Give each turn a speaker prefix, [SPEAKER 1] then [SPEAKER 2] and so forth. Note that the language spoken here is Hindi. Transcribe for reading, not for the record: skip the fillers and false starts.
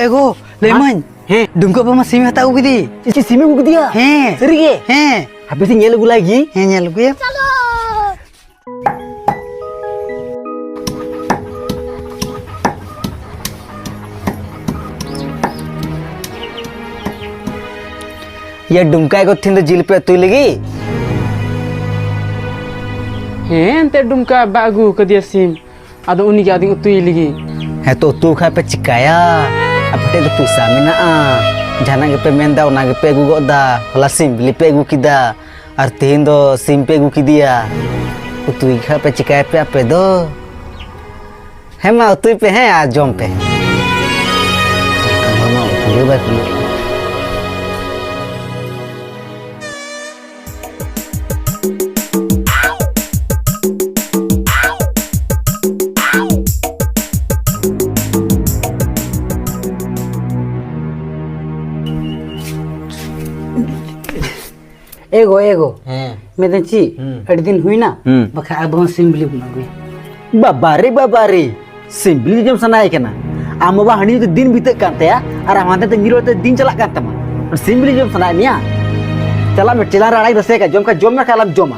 [SPEAKER 1] एगो लेमन
[SPEAKER 2] हे
[SPEAKER 1] दुमको पे मसीम हता उगदी
[SPEAKER 2] इसी सीमे को दिया
[SPEAKER 1] हे
[SPEAKER 2] सरी के
[SPEAKER 1] हे
[SPEAKER 2] habis ini nyelu lagi
[SPEAKER 1] हे nyel gue
[SPEAKER 2] ya dumkai ko thindo jil pe tu lagi
[SPEAKER 3] हे अंते डुमका बागु कदिया सिम आदो उनी के आदि उतुई लगी
[SPEAKER 2] है तो तू खा पे चिकाया अब ते तो पैसा मेना jana ge pe menda ona ge pe gu goda hola sim beli pe gu kida ar tindo sim pe gu kidia utui kha pe chikai pe ape do hema utui pe hai a jom pe mama utui ba ki
[SPEAKER 1] एगो
[SPEAKER 2] हैं
[SPEAKER 1] मैं ची अड़ी दिन हुई ना बखा अब हम सिंबली बना गई
[SPEAKER 2] बाबारे सिंपली जम सनाय केना आम बा हनी तो दिन बीते कांते या और हमारे तो नीरो तो दिन चला कांता मा सिंपली जम सनाय निया चला मैं चिला राड़ा रसे का जम में काला जमा